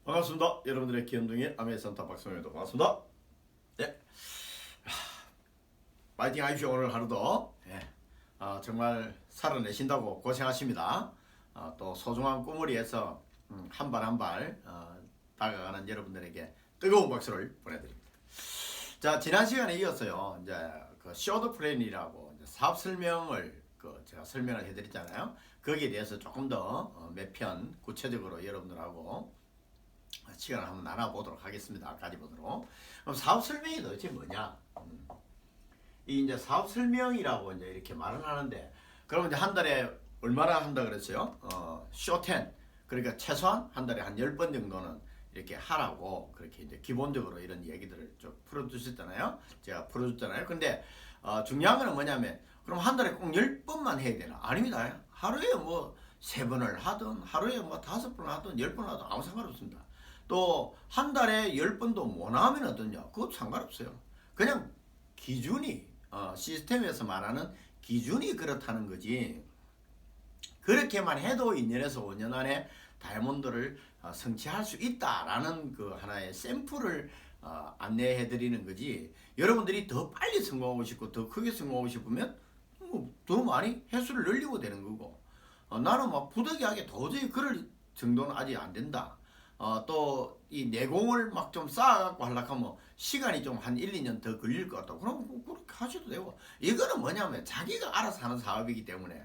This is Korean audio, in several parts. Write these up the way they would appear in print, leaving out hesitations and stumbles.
반갑습니다. 여러분들의 귀염둥이 아메이센터 박성현도 반갑습니다. 예. 파이팅 하십시오. 오늘 하루도 정말 살아내신다고 고생하십니다. 또 소중한 꿈을 위해서 한 발 한 발 다가가는 여러분들에게 뜨거운 박수를 보내드립니다. 자, 지난 시간에 이어서요, 이제 그 쇼드 플랜이라고 이제 사업 설명을 제가 설명을 해드렸잖아요. 거기에 대해서 조금 더 몇 편 구체적으로 여러분들하고 시간을 한번 나눠보도록 하겠습니다. 가져보도록. 그럼 사업 설명이 도대체 뭐냐? 이 이제 사업 설명이라고 이제 이렇게 말을 하는데, 그러면 이제 한 달에 얼마나 한다 그랬어요? 쇼10. 그러니까 최소한 한 달에 한 10번 정도는 이렇게 하라고 그렇게 이제 기본적으로 이런 얘기들을 좀 풀어주셨잖아요. 제가 풀어줬잖아요. 근데 중요한 거는 뭐냐면, 그럼 한 달에 꼭 10번만 해야 되나? 아닙니다. 하루에 뭐 3번을 하든 하루에 뭐 5번 하든 10번 하든 아무 상관없습니다. 또 한 달에 10번도 못 하면 어떠냐? 그것도 상관없어요. 그냥 기준이 시스템에서 말하는 기준이 그렇다는 거지. 그렇게만 해도 2년에서 5년 안에 다이아몬드를 성취할 수 있다라는 그 하나의 샘플을 안내해 드리는 거지. 여러분들이 더 빨리 성공하고 싶고 더 크게 성공하고 싶으면 더 많이 횟수를 늘리고 되는 거고, 나는 막 부득이하게 도저히 그럴 정도는 아직 안 된다. 또 이 내공을 막 좀 쌓아갖고 하려고 하면 시간이 좀 한 1, 2년 더 걸릴 것 같다. 그럼 그렇게 하셔도 되고, 이거는 뭐냐면 자기가 알아서 하는 사업이기 때문에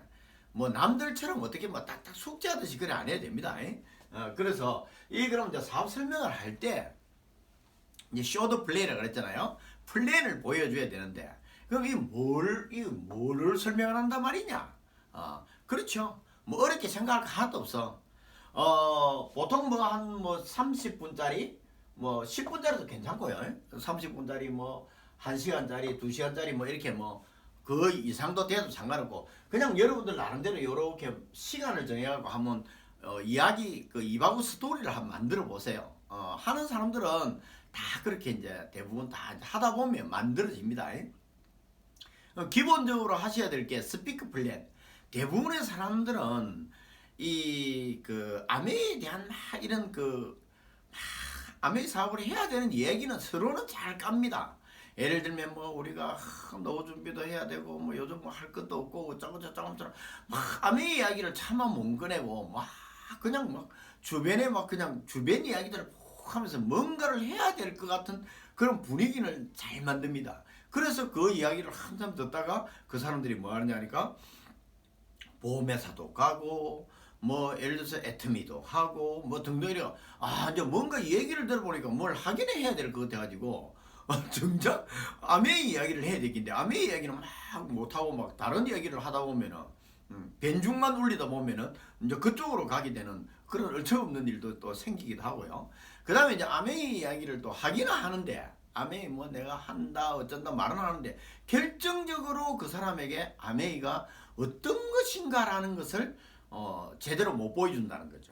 뭐 남들처럼 어떻게 뭐 딱딱 숙제하듯이 그래 안 해야 됩니다. 그래서 그럼 이제 사업 설명을 할 때 이제 쇼드 플레이라 그랬잖아요. 플랜을 보여줘야 되는데, 그럼 뭐를 설명을 한단 말이냐? 그렇죠. 뭐 어렵게 생각할 거 하나도 없어. 보통 뭐 한 30분짜리, 뭐 10분짜리도 괜찮고요. 30분짜리 뭐 1시간짜리, 2시간짜리 뭐 이렇게 뭐 그 이상도 돼도 상관없고, 그냥 여러분들 나름대로 이렇게 시간을 정해갖고 한번 이야기 그 이바구 스토리를 한번 만들어 보세요. 하는 사람들은 다 그렇게 이제 대부분 다 하다 보면 만들어집니다. 기본적으로 하셔야 될 게 스피크 플랜. 대부분의 사람들은 이 그 아메이에 대한 막 이런 아메이 사업을 해야 되는 얘기는 서로는 잘 깝니다. 예를 들면 뭐 우리가 노후 준비도 해야 되고 뭐 요즘 뭐 할 것도 없고 저거저거처럼 막 아메이 이야기를 차마 못 꺼내고 막 그냥 막 주변에 막 그냥 주변 이야기들을 푹 하면서 뭔가를 해야 될 것 같은 그런 분위기를 잘 만듭니다. 그래서 그 이야기를 한참 듣다가 그 사람들이 뭐 하느냐 하니까 보험회사도 가고 뭐 예를 들어서 애터미도 하고 뭐 등등 이래가 이제 뭔가 얘기를 들어보니까 뭘 하긴 해야 될 것 같아가지고 정작 아메이 이야기를 해야 되겠는데 아메이 이야기는 막 못하고 막 다른 이야기를 하다 보면은 벤중만 울리다 보면은 이제 그쪽으로 가게 되는 그런 얼척없는 일도 또 생기기도 하고요. 그 다음에 이제 아메이 이야기를 또 하기는 하는데, 아메이 뭐 내가 한다 어쩐다 말은 하는데 결정적으로 그 사람에게 아메이가 어떤 것인가라는 것을 제대로 못 보여준다는 거죠.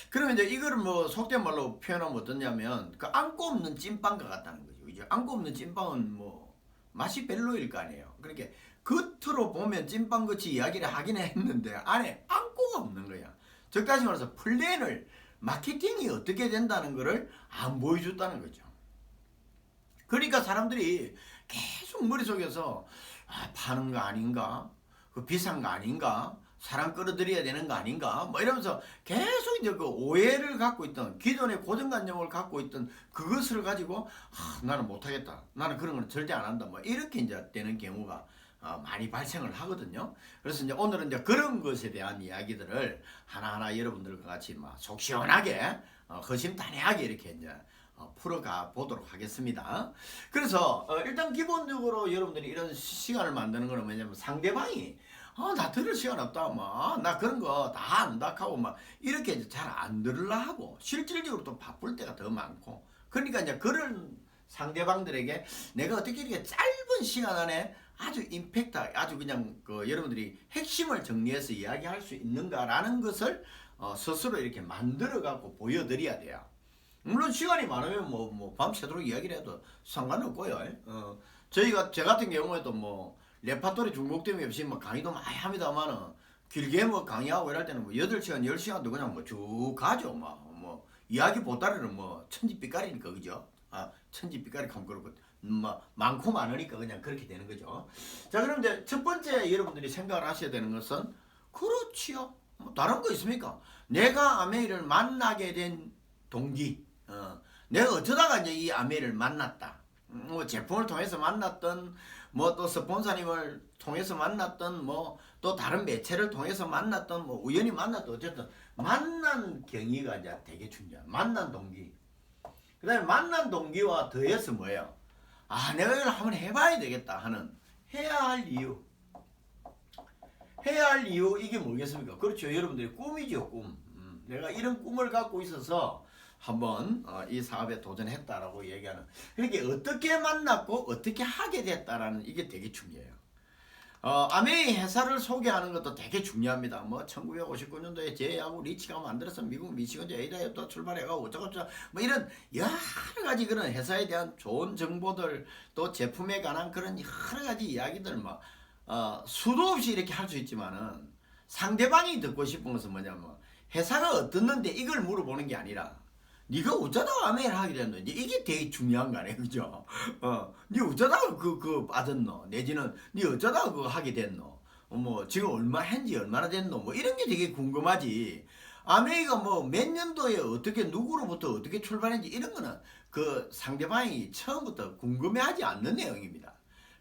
그러면 이제 이거를 뭐 속된 말로 표현하면 어떠냐면 그 안고 없는 찐빵과 같다는 거죠. 이제 안고 없는 찐빵은 뭐 맛이 별로일 거 아니에요. 그러니까 겉으로 보면 찐빵같이 이야기를 하긴 했는데 안에 안고가 없는 거야. 즉 다시 말해서 플랜을, 마케팅이 어떻게 된다는 거를 안 보여줬다는 거죠. 그러니까 사람들이 계속 머릿속에서 파는 거 아닌가? 그 비싼 거 아닌가? 사람 끌어들여야 되는 거 아닌가? 뭐 이러면서 계속 이제 그 오해를 갖고 있던, 기존의 고정관념을 갖고 있던 그것을 가지고 나는 못하겠다. 나는 그런 건 절대 안 한다. 뭐 이렇게 이제 되는 경우가 많이 발생을 하거든요. 그래서 이제 오늘은 이제 그런 것에 대한 이야기들을 하나하나 여러분들과 같이 막 속 시원하게 허심탄회하게 이렇게 이제 풀어가 보도록 하겠습니다. 그래서 일단 기본적으로 여러분들이 이런 시간을 만드는 거는 뭐냐면 상대방이 나 들을 시간 없다, 나 그런 거 다 안다 하고 막 이렇게 잘 안 들으려 하고, 실질적으로 또 바쁠 때가 더 많고, 그러니까 이제 그런 상대방들에게 내가 어떻게 이렇게 짧은 시간 안에 아주 임팩트, 아주 그냥 여러분들이 핵심을 정리해서 이야기할 수 있는가라는 것을 스스로 이렇게 만들어 갖고 보여드려야 돼요. 물론 시간이 많으면 밤새도록 이야기를 해도 상관없고요. 제 같은 경우에도 뭐 레파토리 중복됨이 없이 뭐 강의도 많이 합니다만은 길게 뭐 강의하고 이럴 때는 뭐 8시간, 10시간도 그냥 뭐 쭉 가죠. 뭐 이야기 보따리는 뭐 천지빛깔이니까 그죠? 천지빛깔이 하면 그렇고 뭐 많고 많으니까 그냥 그렇게 되는 거죠. 자, 그럼 이제 첫 번째 여러분들이 생각을 하셔야 되는 것은 그렇지요. 뭐 다른 거 있습니까? 내가 아메이를 만나게 된 동기, 내가 어쩌다가 이제 이 아메이를 만났다. 뭐 제품을 통해서 만났던, 뭐 또 스폰서님을 통해서 만났던, 뭐 또 다른 매체를 통해서 만났던, 뭐 우연히 만났던, 어쨌든 만난 경위가 이제 되게 중요한. 만난 동기. 그다음에 만난 동기와 더해서 뭐예요? 내가 이걸 한번 해봐야 되겠다 하는 해야 할 이유. 해야 할 이유 이게 뭐겠습니까? 그렇죠. 여러분들의 꿈이죠, 꿈. 내가 이런 꿈을 갖고 있어서 한번 이 사업에 도전했다라고 얘기하는. 그러니까 어떻게 만났고 어떻게 하게 됐다라는 이게 되게 중요해요. 아메이 회사를 소개하는 것도 되게 중요합니다. 뭐 1959년도에 제하고 리치가 만들어서 미국 미시건주 에이다에 출발해가고 어쩌고저쩌고 뭐 이런 여러 가지 그런 회사에 대한 좋은 정보들, 또 제품에 관한 그런 여러 가지 이야기들 뭐 수도 없이 이렇게 할 수 있지만은 상대방이 듣고 싶은 것은 뭐냐면 회사가 어떻는데 이걸 물어보는 게 아니라 네가 어쩌다가 아메이를 하게 됐노? 이게 되게 중요한 거 아니에요, 그죠? 네 어쩌다가 그 받았노? 내지는 네 어쩌다가 그거 하게 됐노? 뭐 지금 얼마나 됐노? 뭐 이런 게 되게 궁금하지. 아메이가 뭐 몇 년도에 어떻게 누구로부터 어떻게 출발했는지 이런 거는 그 상대방이 처음부터 궁금해하지 않는 내용입니다.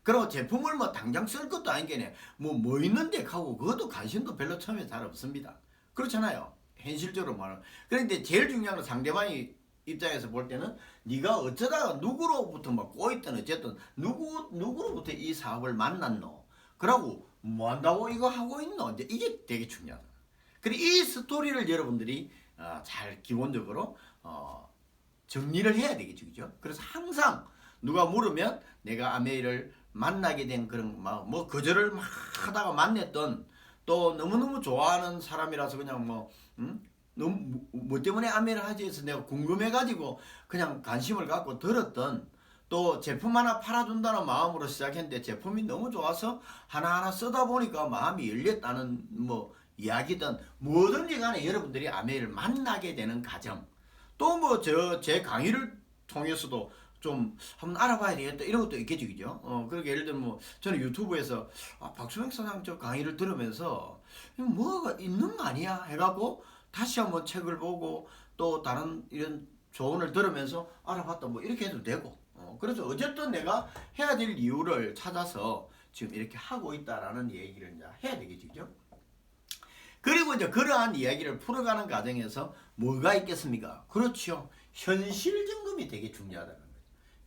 그리고 제품을 뭐 당장 쓸 것도 아니겠네. 뭐 있는데 하고 그것도 관심도 별로 처음에 잘 없습니다. 그렇잖아요. 현실적으로 말하면. 그런데 제일 중요한 건 상대방이 입장에서 볼 때는 네가 어쩌다가 누구로부터 막 꼬있든 어쨌든 누구로부터 이 사업을 만났노? 그러고 뭐 한다고 이거 하고 있노? 이제 이게 되게 중요하다. 그리고 이 스토리를 여러분들이 잘 기본적으로 정리를 해야 되겠죠, 그죠? 그래서 항상 누가 물으면 내가 아메이를 만나게 된 그런 뭐 거절을 막 하다가 만났던, 또 너무너무 좋아하는 사람이라서 그냥 너무 뭐 때문에 아메이를 하지 해서 내가 궁금해가지고 그냥 관심을 갖고 들었던, 또 제품 하나 팔아준다는 마음으로 시작했는데 제품이 너무 좋아서 하나하나 쓰다 보니까 마음이 열렸다는 뭐 이야기든 뭐든지 간에 여러분들이 아메이를 만나게 되는 과정, 또 뭐 제 강의를 통해서도 좀 한번 알아봐야 되겠다 이런 것도 있겠죠, 그죠? 그렇게 예를 들면 뭐 저는 유튜브에서 박수명 사장 저 강의를 들으면서 뭐가 있는 거 아니야 해갖고 다시 한번 책을 보고 또 다른 이런 조언을 들으면서 알아봤다 뭐 이렇게 해도 되고, 그래서 어쨌든 내가 해야 될 이유를 찾아서 지금 이렇게 하고 있다라는 얘기를 이제 해야 되겠죠, 그죠? 그리고 이제 그러한 이야기를 풀어가는 과정에서 뭐가 있겠습니까? 그렇죠. 현실 점검이 되게 중요하다는 거죠.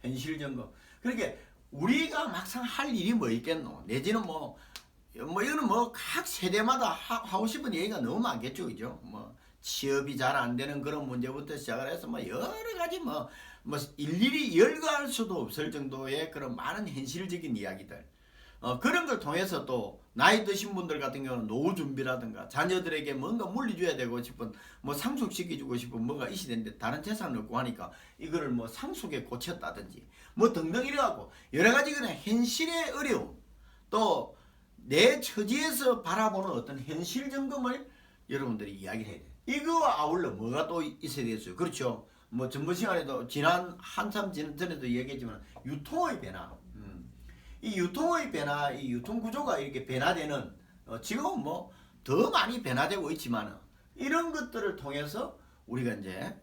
현실 점검. 그러니까 우리가 막상 할 일이 뭐 있겠노? 내지는 뭐 이거는 뭐 각 세대마다 하고 싶은 얘기가 너무 많겠죠, 그죠? 뭐 취업이 잘 안 되는 그런 문제부터 시작을 해서 뭐 여러 가지 뭐 일일이 열거할 수도 없을 정도의 그런 많은 현실적인 이야기들. 그런 걸 통해서 또 나이 드신 분들 같은 경우는 노후 준비라든가 자녀들에게 뭔가 물려줘야 되고 싶은 뭐 상속시켜주고 싶은 뭐가 있어야 되는데 다른 재산을 없고 하니까 이거를 뭐 상속에 고쳤다든지 뭐 등등 이래갖고 여러 가지 그냥 현실의 어려움, 또 내 처지에서 바라보는 어떤 현실 점검을 여러분들이 이야기를 해야 돼요. 이거와 아울러 뭐가 또 있어야 되겠어요. 그렇죠. 뭐 전번 시간에도 지난 한참 전에도 얘기했지만 유통의 변화. 이 유통의 변화, 이 유통 구조가 이렇게 변화되는, 지금은 뭐 더 많이 변화되고 있지만 이런 것들을 통해서 우리가 이제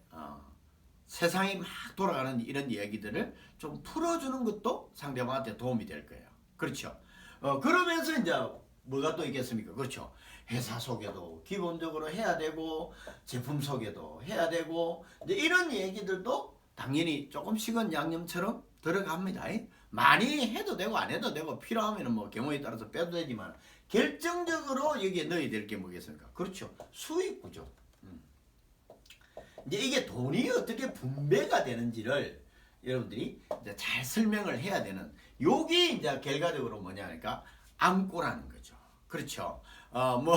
세상이 막 돌아가는 이런 이야기들을 좀 풀어주는 것도 상대방한테 도움이 될 거예요. 그렇죠. 그러면서 이제 뭐가 또 있겠습니까? 그렇죠. 회사 소개도 기본적으로 해야 되고 제품 소개도 해야 되고 이제 이런 얘기들도 당연히 조금씩은 양념처럼 들어갑니다. 많이 해도 되고 안 해도 되고 필요하면 뭐 경우에 따라서 빼도 되지만 결정적으로 여기에 넣어야 될 게 뭐겠습니까? 그렇죠. 수익 구조. 이제 이게 돈이 어떻게 분배가 되는지를 여러분들이 이제 잘 설명을 해야 되는, 요게 이제 결과적으로 뭐냐니까 안고라는 거죠. 그렇죠. 뭐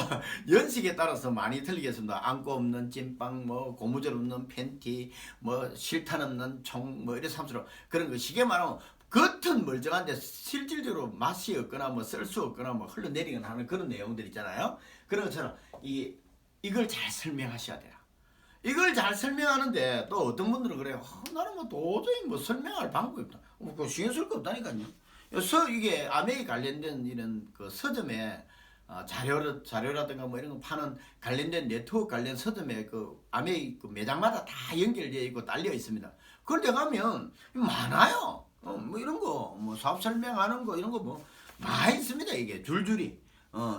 연식에 따라서 많이 틀리겠습니다. 안고 없는 찐빵, 뭐 고무줄 없는 팬티, 뭐 실탄 없는 총, 뭐 이래서 함수로 그런 거 쉽게 말하면 겉은 멀쩡한데 실질적으로 맛이 없거나 뭐 쓸 수 없거나 뭐 흘러내리거나 하는 그런 내용들 있잖아요. 그런 것처럼 이걸 잘 설명하셔야 돼요. 이걸 잘 설명하는데 또 어떤 분들은 그래요. 나는 뭐 도저히 뭐 설명할 방법이 없다. 뭐 쉬웠을 거 없다니까요. 이게 아메이 관련된 이런 그 서점에 자료라든가 뭐 이런 거 파는 관련된 네트워크 관련 서점에 그 아메이 그 매장마다 다 연결되어 있고 딸려 있습니다. 그런데 가면 많아요. 뭐 이런 거 뭐 사업 설명하는 거 이런 거 뭐 많이 있습니다. 이게 줄줄이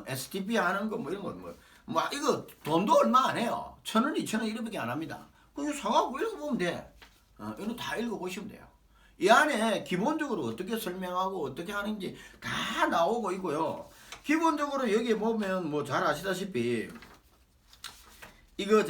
STP 하는 거 뭐 이런 거 뭐 이거 돈도 얼마 안 해요. 1,000원, 2,000원 이렇게밖에 안 합니다. 그거 사갖고 읽어보면 돼. 이거 다 읽어보시면 돼요. 이 안에 기본적으로 어떻게 설명하고 어떻게 하는지 다 나오고 있고요. 기본적으로 여기 보면 뭐 잘 아시다시피 이거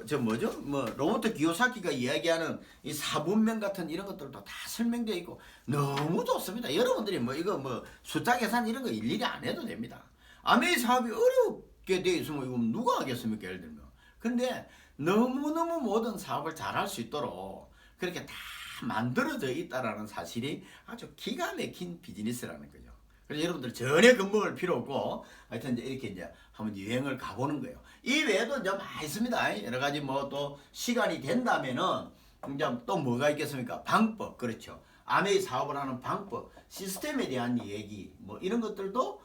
저 뭐죠? 뭐 로버트 기요사키가 이야기하는 이 사분면 같은 이런 것들도 다 설명되어 있고 너무 좋습니다. 여러분들이 뭐 이거 뭐 숫자 계산 이런 거 일일이 안 해도 됩니다. 아메이 사업이 어렵게 되어 있으면 이거 누가 하겠습니까? 예를 들면. 근데 너무너무 모든 사업을 잘할 수 있도록 그렇게 다 만들어져 있다라는 사실이 아주 기가 막힌 비즈니스라는 거죠. 그래서 여러분들 전혀 겁먹을 필요 없고 하여튼 이제 이렇게 이제 한번 여행을 가보는 거예요. 이 외에도 이제 많이 있습니다. 여러 가지 뭐 또 시간이 된다면은 이제 또 뭐가 있겠습니까? 방법, 그렇죠. 아메이 사업을 하는 방법, 시스템에 대한 얘기, 뭐 이런 것들도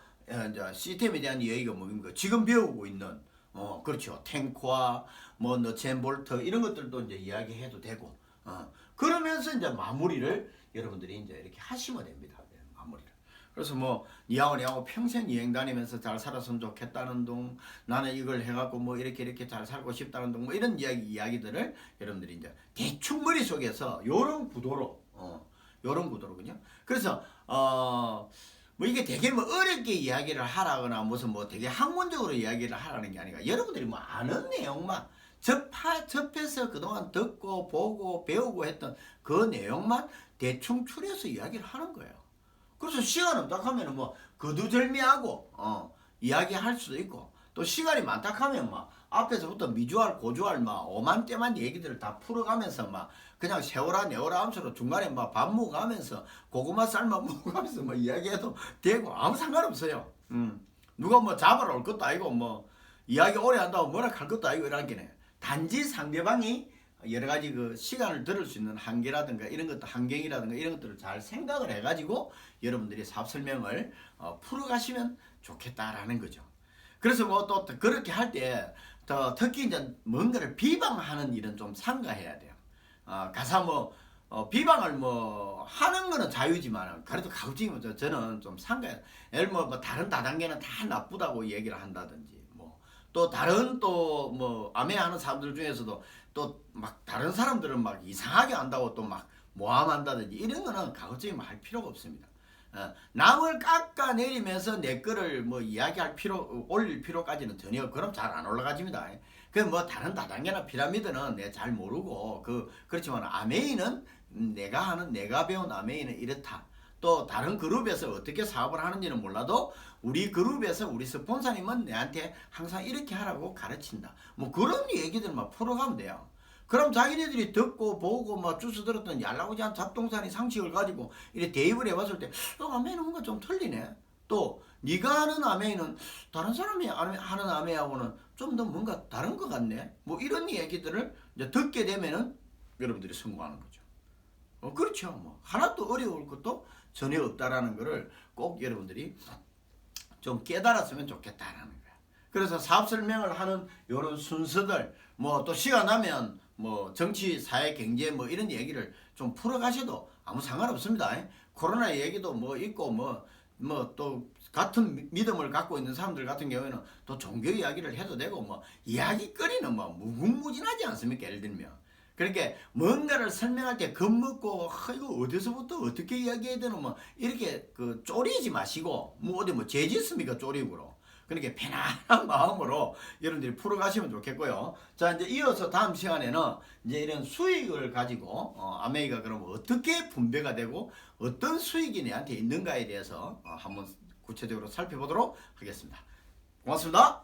이제 시스템에 대한 얘기가 뭡니까? 지금 배우고 있는 그렇죠. 탱크와 뭐 너첸 볼트 이런 것들도 이제 이야기해도 되고 그러면서 이제 마무리를 여러분들이 이제 이렇게 하시면 됩니다. 마무리를. 그래서 뭐 니하고 평생 여행 다니면서 잘 살았으면 좋겠다는 둥, 나는 이걸 해갖고 뭐 이렇게 잘 살고 싶다는 둥, 뭐 이런 이야기들을 여러분들이 이제 대충 머릿속에서 요런 구도로 그냥. 그래서 뭐 이게 되게 뭐 어렵게 이야기를 하라거나 무슨 뭐 되게 학문적으로 이야기를 하라는 게 아니라 여러분들이 뭐 아는 내용만 접해서 그동안 듣고 보고 배우고 했던 그 내용만 대충 추려서 이야기를 하는 거예요. 그래서 시간 없다 하면은 뭐 거두절미하고 이야기할 수도 있고 또 시간이 많다 하면 막 앞에서부터 미주알 고주알 막 오만때만 얘기들을 다 풀어가면서 막 그냥 세워라 내워라 하면서 중간에 막 밥 먹어가면서 고구마 삶아 먹어가면서 뭐 이야기해도 되고 아무 상관없어요. 누가 뭐 잡으러 올 것도 아니고 뭐 이야기 오래 한다고 뭐라 할 것도 아니고 이런 게네. 단지 상대방이 여러 가지 그 시간을 들을 수 있는 한계라든가 이런 것도 환경이라든가 이런 것들을 잘 생각을 해가지고 여러분들이 사업 설명을 풀어가시면 좋겠다라는 거죠. 그래서 뭐 또 그렇게 할 때 특히 이제 뭔가를 비방하는 일은 좀 삼가해야 돼요. 가사 뭐 비방을 뭐 하는 거는 자유지만 그래도 가급적이면 저는 좀 삼가해요. 예를 뭐 다른 다단계는 다 나쁘다고 얘기를 한다든지. 또 다른 또 뭐 아메하는 사람들 중에서도 또 막 다른 사람들은 막 이상하게 한다고 또 막 모함한다든지 이런 거는 가급적이면 할 필요가 없습니다. 남을 깎아내리면서 내 거를 뭐 이야기할 올릴 필요까지는 전혀 그럼 잘 안 올라가집니다. 그 뭐 다른 다단계나 피라미드는 내가 잘 모르고 그렇지만 아메이는 내가 배운 아메이는 이렇다. 또 다른 그룹에서 어떻게 사업을 하는지는 몰라도 우리 그룹에서 우리 스폰서님은 내한테 항상 이렇게 하라고 가르친다. 뭐 그런 얘기들만 풀어가면 돼요. 그럼 자기네들이 듣고 보고 막 주워 들었던 얄라오지한 잡동사니 상식을 가지고 이렇게 대입을 해봤을 때 아메이는 뭔가 좀 틀리네. 또 네가 하는 아메이는 다른 사람이 하는 아메이하고는 좀 더 뭔가 다른 것 같네. 뭐 이런 얘기들을 이제 듣게 되면은 여러분들이 성공하는 거죠. 그렇죠. 뭐 하나도 어려울 것도 전혀 없다라는 거를 꼭 여러분들이 좀 깨달았으면 좋겠다라는 거야. 그래서 사업 설명을 하는 이런 순서들 뭐 또 시간 나면 뭐 정치, 사회, 경제 뭐 이런 얘기를 좀 풀어가셔도 아무 상관없습니다. 코로나 얘기도 뭐 있고 뭐 또 같은 믿음을 갖고 있는 사람들 같은 경우에는 또 종교 이야기를 해도 되고 뭐 이야기거리는 뭐 무궁무진하지 않습니까? 예를 들면. 그러니까 뭔가를 설명할 때 겁먹고 이거 어디서부터 어떻게 이야기해야 되나 뭐 이렇게 쪼리지 마시고 뭐 어디 뭐 죄짓습니까 쪼리고로. 그러니까 편안한 마음으로 여러분들이 풀어가시면 좋겠고요. 자 이제 이어서 다음 시간에는 이제 이런 수익을 가지고 아메이가 그럼 어떻게 분배가 되고 어떤 수익이 내한테 있는가에 대해서 한번 구체적으로 살펴보도록 하겠습니다. 고맙습니다.